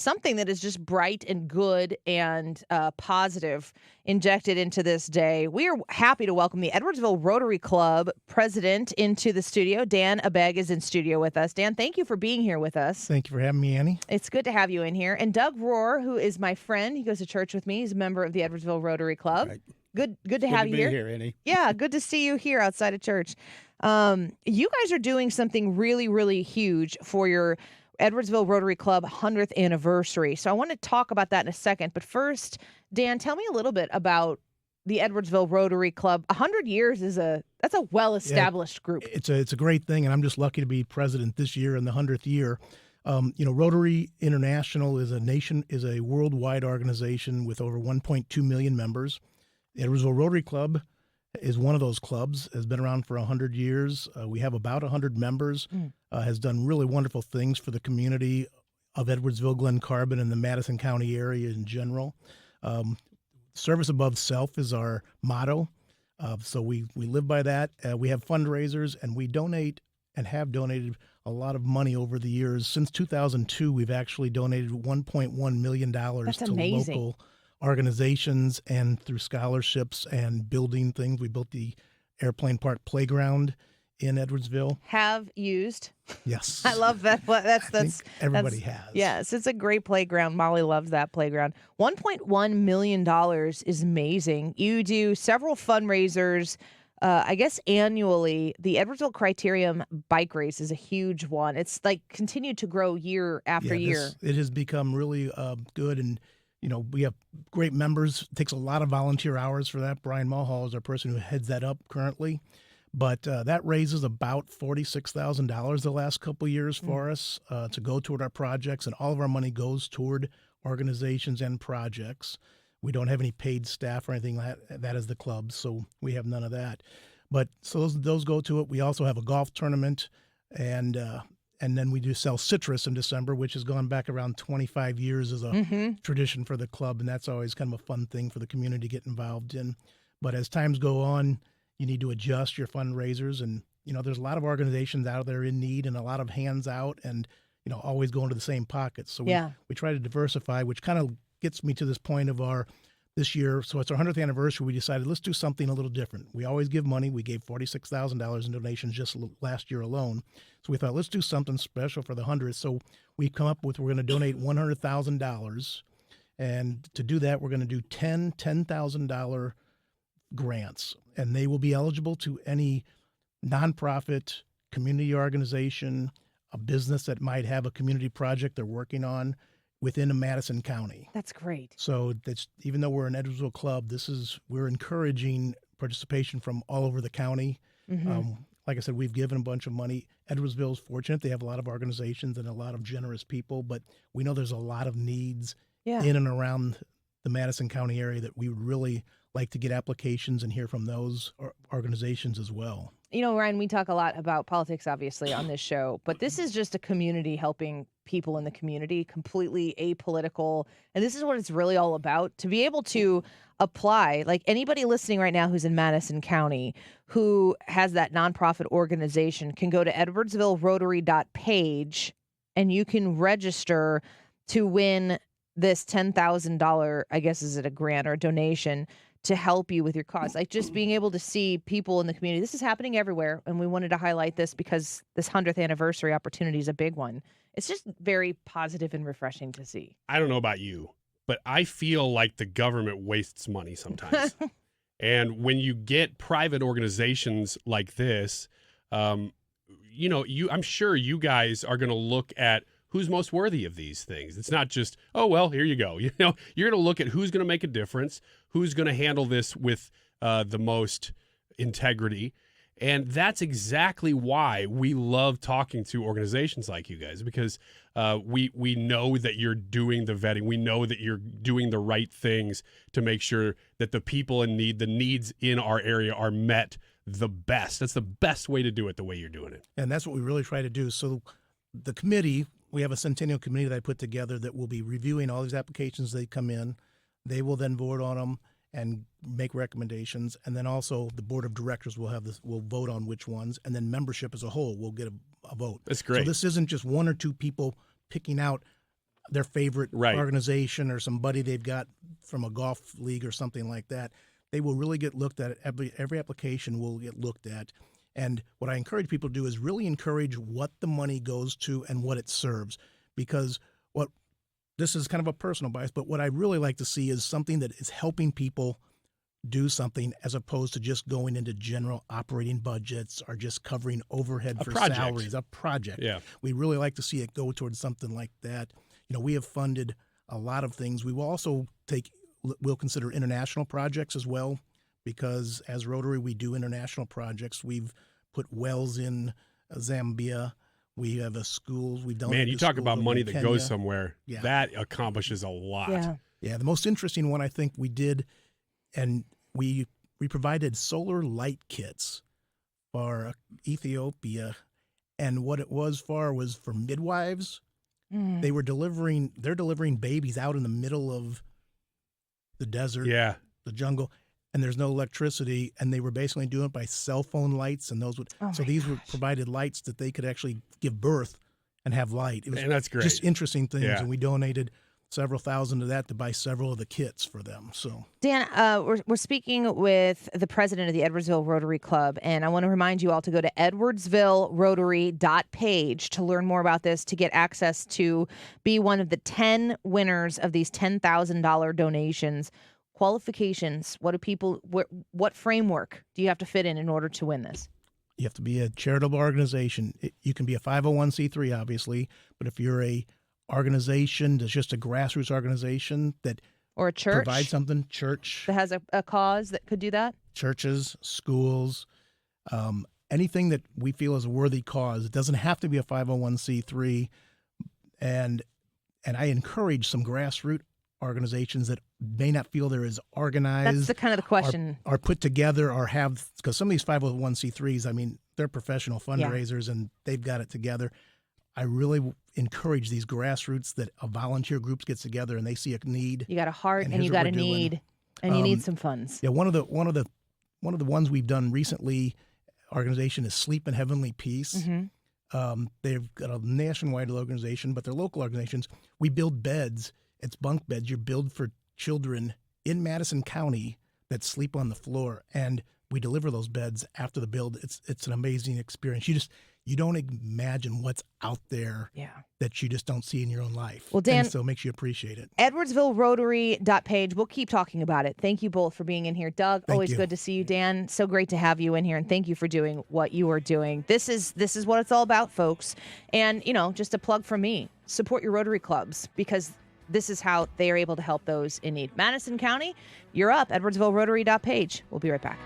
something that is just bright and good and positive injected into this day. We are happy to welcome the Edwardsville Rotary Club president into the studio. Dan Abegg is in studio with us. Dan, thank you for being here with us. Thank you for having me, Annie. It's good to have you in here. And Doug Rohrer, who is my friend, he goes to church with me. He's a member of the Edwardsville Rotary Club. Right. Good to have you here, Annie. Yeah, good to see you here outside of church. You guys are doing something really, really huge for your Edwardsville Rotary Club 100th anniversary. So I want to talk about that in a second. But first, Dan, tell me a little bit about the Edwardsville Rotary Club. 100 years that's a well-established group. It's a great thing, and I'm just lucky to be president this year in the 100th year. Rotary International is a worldwide organization with over 1.2 million members. The Edwardsville Rotary Club is one of those clubs, has been around for 100 years. We have about 100 members, has done really wonderful things for the community of Edwardsville, Glen Carbon, and the Madison County area in general. Service above self is our motto, so we live by that. We have fundraisers, and we donate and have donated a lot of money over the years. Since 2002, we've actually donated $1.1 million to local organizations and through scholarships and building things. We built the Airplane Park Playground in Edwardsville. Have used. Yes. I love that. Everybody has. Yes, it's a great playground. Molly loves that playground. $1.1 million is amazing. You do several fundraisers, I guess annually. The Edwardsville Criterium bike race is a huge one. It's like continued to grow year after year. It has become really good, and we have great members. It takes a lot of volunteer hours for that. Brian Mulhall is our person who heads that up currently. But that raises about $46,000 the last couple of years for us to go toward our projects, and all of our money goes toward organizations and projects. We don't have any paid staff or anything like that as the club, so we have none of that. But so those go to it. We also have a golf tournament, and then we do sell citrus in December, which has gone back around 25 years as a tradition for the club, and that's always kind of a fun thing for the community to get involved in. But as times go on, you need to adjust your fundraisers, and there's a lot of organizations out there in need and a lot of hands out, and always going to the same pockets. So we try to diversify, which kind of gets me to this point of this year. So it's our 100th anniversary. We decided let's do something a little different. We always give money. We gave $46,000 in donations just last year alone. So we thought let's do something special for the 100th. So we come up with we're going to donate $100,000, and to do that we're going to do 10 $10,000 grants, and they will be eligible to any nonprofit, community organization, a business that might have a community project they're working on within Madison County. That's great. So that's, even though we're an Edwardsville club, we're encouraging participation from all over the county. Like I said, we've given a bunch of money. Edwardsville is fortunate. They have a lot of organizations and a lot of generous people, but we know there's a lot of needs in and around the Madison County area that we would really like to get applications and hear from those organizations as well. Ryan, we talk a lot about politics, obviously, on this show, but this is just a community helping people in the community, completely apolitical. And this is what it's really all about. To be able to apply, like anybody listening right now who's in Madison County who has that nonprofit organization can go to edwardsvillerotary.page, and you can register to win this $10,000, I guess, is it a grant or a donation to help you with your cause? Like just being able to see people in the community. This is happening everywhere, and we wanted to highlight this because this 100th anniversary opportunity is a big one. It's just very positive and refreshing to see. I don't know about you, but I feel like the government wastes money sometimes. And when you get private organizations like this, I'm sure you guys are going to look at who's most worthy of these things. It's not just, oh, well, here you go. You're going to look at who's going to make a difference, who's going to handle this with the most integrity. And that's exactly why we love talking to organizations like you guys, because we know that you're doing the vetting. We know that you're doing the right things to make sure that the people in need, the needs in our area are met the best. That's the best way to do it, the way you're doing it. And that's what we really try to do. So the committee, we have a Centennial committee that I put together that will be reviewing all these applications that come in. They will then vote on them and make recommendations, and then also the board of directors will vote on which ones, and then membership as a whole will get a vote. That's great. So this isn't just one or two people picking out their favorite Right. organization or somebody they've got from a golf league or something like that, they will really get looked at. Every application will get looked at. And what I encourage people to do is really encourage what the money goes to and what it serves. Because this is kind of a personal bias, but what I really like to see is something that is helping people do something as opposed to just going into general operating budgets or just covering overhead for project. salaries, a project. Yeah. We really like to see it go towards something like that. We have funded a lot of things. We will also we'll consider international projects as well, because as Rotary, we do international projects. We've put wells in Zambia. We have a schools. We've done. Man, you talk about money that Kenya. goes somewhere. Yeah. That accomplishes a lot. Yeah. Yeah, the most interesting one I think we did, and we provided solar light kits for Ethiopia, and what it was for midwives. Mm. They're delivering babies out in the middle of the desert, Yeah. the jungle, and there's no electricity, and they were basically doing it by cell phone lights, and these were provided lights that they could actually give birth and have light. It was And that's great. just interesting things, Yeah. and we donated several thousand of that to buy several of the kits for them. So Dan, we're speaking with the president of the Edwardsville Rotary Club, and I want to remind you all to go to edwardsvillerotary.page to learn more about this, to get access to be one of the 10 winners of these $10,000 donations. Qualifications, what framework do you have to fit in order to win this? you have to be a charitable organization. You can be a 501c3, obviously, but if you're a organization that's just a grassroots organization that Or a church provides something, church, that has a cause that could do that? churches, schools, anything that we feel is a worthy cause. It doesn't have to be a 501c3. And I encourage some grassroots organizations that may not feel they're as organized. That's the kind of the question. Are put together or have, because some of these 501c3s, I mean, they're professional fundraisers and they've got it together. I really encourage these grassroots that a volunteer group gets together and they see a need. You got a heart and here's you what got we're a doing. need, and you need some funds. Yeah, one of the ones we've done recently, organization is Sleep in Heavenly Peace. Mm-hmm. They've got a nationwide organization, but they're local organizations. We build beds. It's bunk beds. You're built for children in Madison County that sleep on the floor, and we deliver those beds after the build. It's an amazing experience. You don't imagine what's out there that you just don't see in your own life. Well, Dan, and so it makes you appreciate it. EdwardsvilleRotary.page. We'll keep talking about it. Thank you both for being in here. Doug, Thank always you. good to see you. Dan, so great to have you in here, and thank you for doing what you are doing. This is what it's all about, folks. And, just a plug from me, support your Rotary clubs, because this is how they are able to help those in need. Madison County, you're up. EdwardsvilleRotary.page. We'll be right back.